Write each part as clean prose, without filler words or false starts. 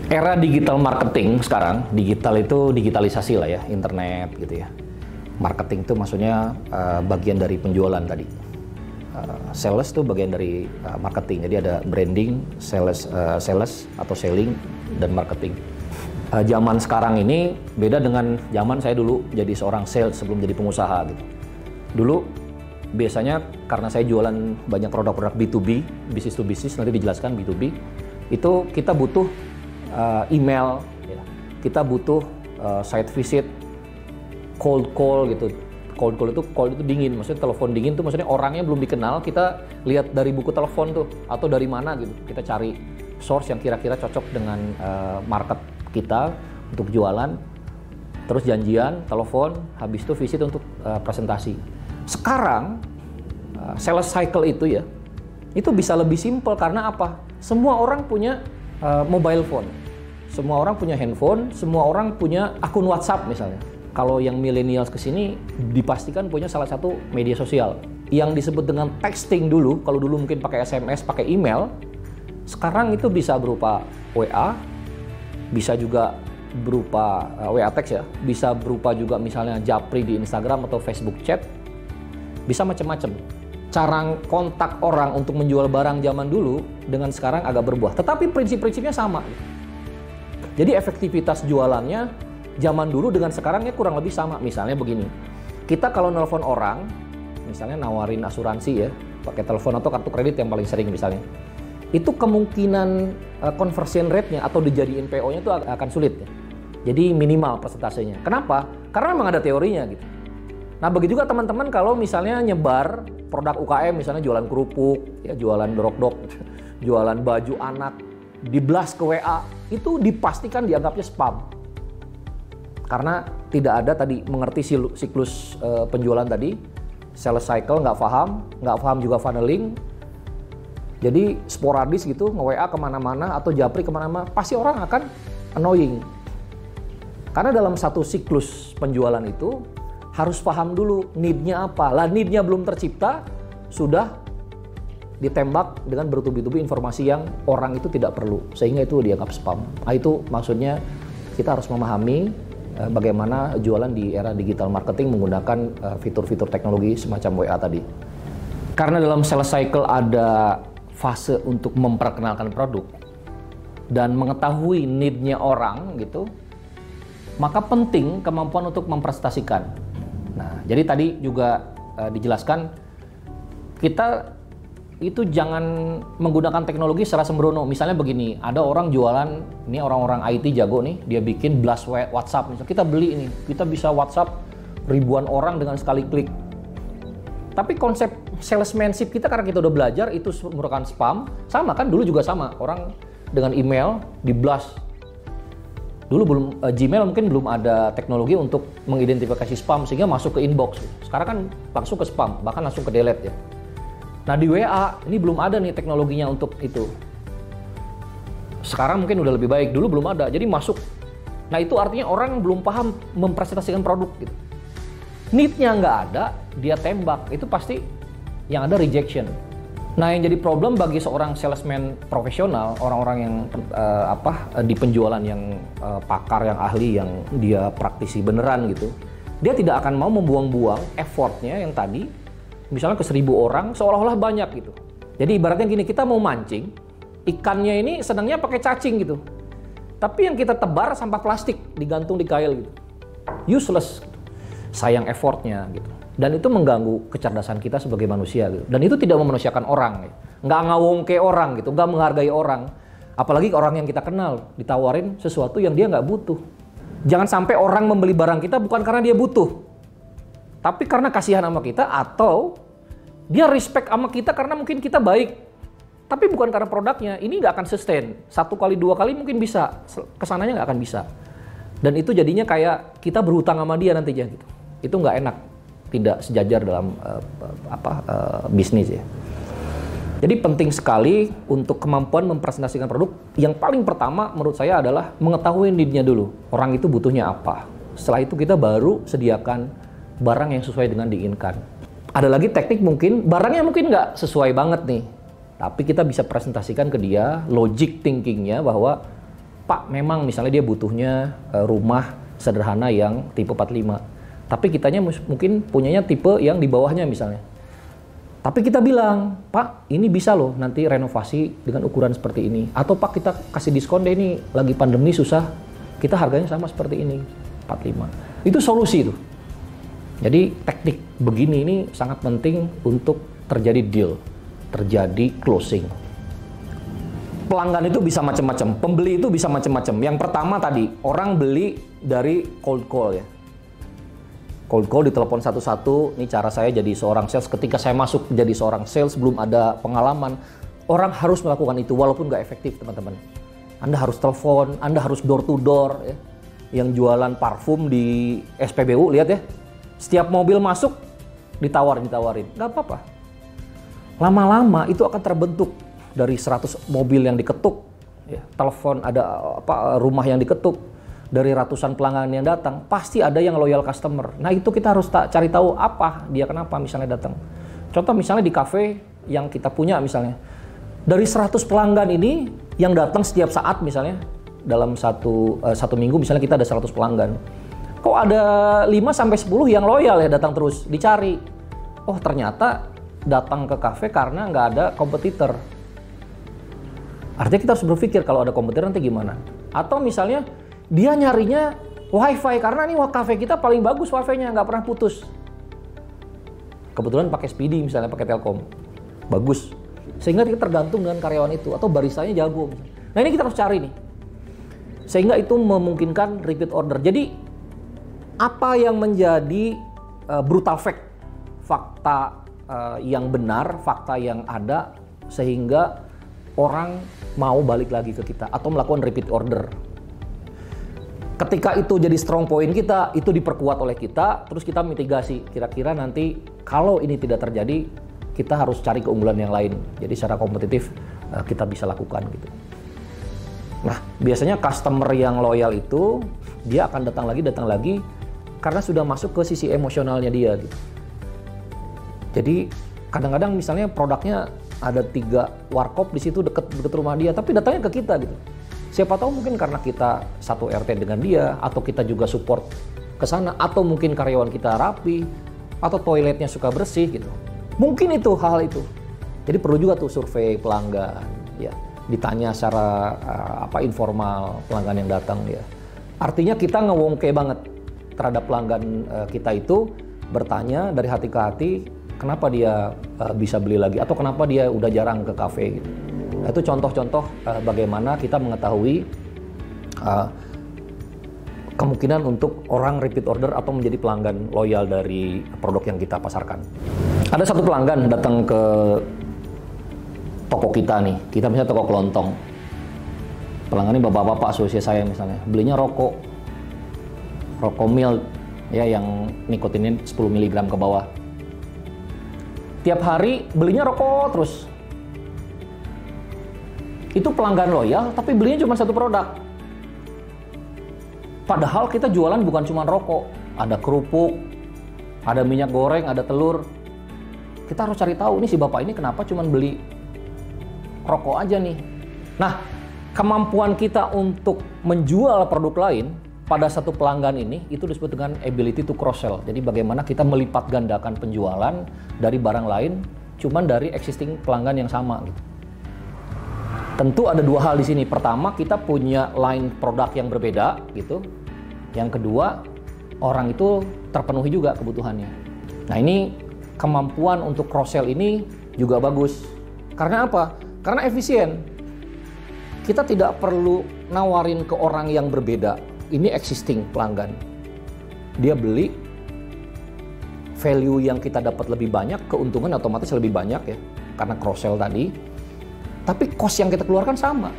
Era digital marketing sekarang, digital itu digitalisasi lah ya, internet gitu ya. Marketing itu maksudnya bagian dari penjualan tadi. Sales itu bagian dari marketing. Jadi ada branding, sales atau selling, dan marketing. Zaman sekarang ini beda dengan zaman saya dulu jadi seorang sales sebelum jadi pengusaha gitu. Dulu biasanya karena saya jualan banyak produk-produk B2B, business to business, nanti dijelaskan B2B, itu kita butuh email, ya. Kita butuh site visit, cold call gitu. Cold call itu dingin, maksudnya telepon dingin tuh maksudnya orangnya belum dikenal, kita lihat dari buku telepon tuh atau dari mana gitu. Kita cari source yang kira-kira cocok dengan market kita untuk jualan, terus janjian, telepon, habis itu visit untuk presentasi. Sekarang sales cycle itu ya, itu bisa lebih simple karena apa? Semua orang punya mobile phone, semua orang punya handphone, semua orang punya akun WhatsApp misalnya. Kalau yang millennials kesini dipastikan punya salah satu media sosial yang disebut dengan texting dulu. Kalau dulu mungkin pakai SMS, pakai email, sekarang itu bisa berupa WA, bisa juga berupa WA teks ya, bisa berupa juga misalnya japri di Instagram atau Facebook chat, bisa macam-macam. Cara kontak orang untuk menjual barang zaman dulu dengan sekarang agak berubah, tetapi prinsip-prinsipnya sama. Jadi efektivitas jualannya zaman dulu dengan sekarangnya kurang lebih sama. Misalnya begini, kita kalau nelpon orang, misalnya nawarin asuransi ya, pakai telepon atau kartu kredit yang paling sering misalnya, itu kemungkinan conversion rate-nya atau dijadiin PO-nya itu akan sulit ya. Jadi minimal persentasenya. Kenapa? Karena memang ada teorinya gitu. Nah begitu juga teman-teman kalau misalnya nyebar produk UKM, misalnya jualan kerupuk, ya, jualan dorok-dok, jualan baju anak, di-blast ke WA, itu dipastikan dianggapnya spam. Karena tidak ada tadi mengerti siklus penjualan tadi, sales cycle nggak paham juga funneling. Jadi sporadis gitu, nge-WA kemana-mana atau japri kemana-mana, pasti orang akan annoying. Karena dalam satu siklus penjualan itu harus paham dulu need-nya apa. Lah need-nya belum tercipta, sudah ditembak dengan bertubi-tubi informasi yang orang itu tidak perlu, sehingga itu dianggap spam. Nah, itu maksudnya kita harus memahami bagaimana jualan di era digital marketing menggunakan fitur-fitur teknologi semacam WA tadi. Karena dalam sales cycle ada fase untuk memperkenalkan produk dan mengetahui need-nya orang gitu, maka penting kemampuan untuk mempresentasikan. Nah, jadi tadi juga dijelaskan kita itu jangan menggunakan teknologi secara sembrono. Misalnya begini, ada orang jualan, ini orang-orang IT jago nih, dia bikin blast WhatsApp. Misalnya kita beli ini, kita bisa WhatsApp ribuan orang dengan sekali klik. Tapi konsep salesmanship kita karena kita udah belajar itu merupakan spam. Sama kan, dulu juga sama, orang dengan email di blast. Dulu belum Gmail mungkin belum ada teknologi untuk mengidentifikasi spam sehingga masuk ke inbox. Sekarang kan langsung ke spam, bahkan langsung ke delete ya. Nah di WA ini belum ada nih teknologinya untuk itu. Sekarang mungkin udah lebih baik, dulu belum ada. Jadi masuk. Nah itu artinya orang belum paham mempresentasikan produk gitu. Need-nya nggak ada, dia tembak. Itu pasti yang ada rejection. Nah yang jadi problem bagi seorang salesman profesional, orang-orang yang di penjualan yang pakar, yang ahli, yang dia praktisi beneran gitu, dia tidak akan mau membuang-buang effortnya yang tadi. Misalnya ke 1.000 orang seolah-olah banyak gitu. Jadi ibaratnya gini, kita mau mancing, ikannya ini senangnya pakai cacing gitu. Tapi yang kita tebar sampah plastik digantung di kail gitu. Useless. Sayang effortnya gitu. Dan itu mengganggu kecerdasan kita sebagai manusia gitu. Dan itu tidak memanusiakan orang gitu. Nggak ngawongke orang gitu, nggak menghargai orang. Apalagi orang yang kita kenal, ditawarin sesuatu yang dia nggak butuh. Jangan sampai orang membeli barang kita bukan karena dia butuh, tapi karena kasihan sama kita, atau dia respect sama kita karena mungkin kita baik, tapi bukan karena produknya. Ini nggak akan sustain. 1 kali 2 kali mungkin bisa, kesananya nggak akan bisa. Dan itu jadinya kayak kita berhutang sama dia nantinya gitu. Itu nggak enak, tidak sejajar dalam bisnis ya. Jadi penting sekali untuk kemampuan mempresentasikan produk. Yang paling pertama menurut saya adalah mengetahui need-nya dulu. Orang itu butuhnya apa. Setelah itu kita baru sediakan barang yang sesuai dengan diinginkan. Ada lagi teknik mungkin, barangnya mungkin nggak sesuai banget nih, tapi kita bisa presentasikan ke dia, logic thinkingnya bahwa Pak, memang misalnya dia butuhnya rumah sederhana yang tipe 45. Tapi kitanya mungkin punyanya tipe yang di bawahnya misalnya. Tapi kita bilang, Pak, ini bisa loh nanti renovasi dengan ukuran seperti ini. Atau Pak, kita kasih diskon deh, ini lagi pandemi susah. Kita harganya sama seperti ini, 45. Itu solusi tuh. Jadi teknik begini ini sangat penting untuk terjadi deal, terjadi closing. Pelanggan itu bisa macam-macam, pembeli itu bisa macam-macam. Yang pertama tadi, orang beli dari cold call ya. Cold call, ditelepon satu-satu. Ini cara saya jadi seorang sales. Ketika saya masuk jadi seorang sales, belum ada pengalaman, orang harus melakukan itu walaupun nggak efektif, teman-teman. Anda harus telepon, Anda harus door to door ya. Yang jualan parfum di SPBU, lihat ya. Setiap mobil masuk ditawarin, nggak apa-apa. Lama-lama itu akan terbentuk dari 100 mobil yang diketuk, ya, telepon ada rumah yang diketuk, dari ratusan pelanggan yang datang, pasti ada yang loyal customer. Nah itu kita harus cari tahu apa dia kenapa misalnya datang. Contoh misalnya di cafe yang kita punya misalnya, dari 100 pelanggan ini yang datang setiap saat misalnya, dalam satu minggu misalnya kita ada 100 pelanggan. Kok ada 5-10 yang loyal ya datang terus, dicari. Oh ternyata datang ke kafe karena nggak ada kompetitor. Artinya kita harus berpikir kalau ada kompetitor nanti gimana. Atau misalnya dia nyarinya wifi karena nih kafe kita paling bagus wifi-nya, nggak pernah putus. Kebetulan pakai Speedy misalnya, pakai Telkom. Bagus. Sehingga kita tergantung dengan karyawan itu atau barisanya jago. Nah ini kita harus cari nih. Sehingga itu memungkinkan repeat order. Jadi apa yang menjadi brutal fact, fakta yang benar, fakta yang ada sehingga orang mau balik lagi ke kita atau melakukan repeat order. Ketika itu jadi strong point kita, itu diperkuat oleh kita, terus kita mitigasi. Kira-kira nanti kalau ini tidak terjadi, kita harus cari keunggulan yang lain. Jadi secara kompetitif kita bisa lakukan gitu. Nah, biasanya customer yang loyal itu dia akan datang lagi karena sudah masuk ke sisi emosionalnya dia gitu. Jadi kadang-kadang misalnya produknya ada 3 warkop di situ deket rumah dia, tapi datangnya ke kita gitu. Siapa tahu mungkin karena kita satu RT dengan dia, atau kita juga support ke sana, atau mungkin karyawan kita rapi, atau toiletnya suka bersih gitu. Mungkin itu hal itu. Jadi perlu juga tuh survei pelanggan, ya, ditanya secara informal pelanggan yang datang ya. Artinya kita ngewongke banget terhadap pelanggan kita itu, bertanya dari hati ke hati. Kenapa dia bisa beli lagi atau kenapa dia udah jarang ke kafe gitu. Nah, itu contoh-contoh bagaimana kita mengetahui kemungkinan untuk orang repeat order atau menjadi pelanggan loyal dari produk yang kita pasarkan. Ada satu pelanggan datang ke toko kita nih, kita misalnya toko kelontong. Pelanggan ini bapak-bapak asosiasi saya misalnya, belinya rokok mild ya yang nikotinnya 10 mg ke bawah. Tiap hari belinya rokok terus. Itu pelanggan loyal, tapi belinya cuma satu produk. Padahal kita jualan bukan cuma rokok, ada kerupuk, ada minyak goreng, ada telur. Kita harus cari tahu nih si bapak ini kenapa cuma beli rokok aja nih. Nah, kemampuan kita untuk menjual produk lain pada satu pelanggan ini itu disebut dengan ability to cross sell. Jadi bagaimana kita melipat gandakan penjualan dari barang lain cuman dari existing pelanggan yang sama gitu. Tentu ada 2 hal di sini. Pertama, kita punya line produk yang berbeda gitu. Yang kedua, orang itu terpenuhi juga kebutuhannya. Nah, ini kemampuan untuk cross sell ini juga bagus. Karena apa? Karena efisien. Kita tidak perlu nawarin ke orang yang berbeda. Ini existing pelanggan. Dia beli, value yang kita dapat lebih banyak, keuntungan otomatis lebih banyak ya, karena cross sell tadi. Tapi cost yang kita keluarkan sama.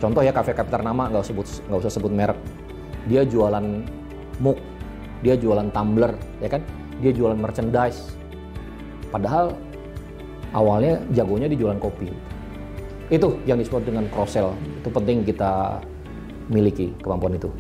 Contoh ya, kafe ternama, nggak usah sebut merek. Dia jualan mug, dia jualan tumbler, ya kan? Dia jualan merchandise. Padahal awalnya jagonya di jualan kopi. Itu yang disebut dengan cross sell. Itu penting kita miliki kemampuan itu.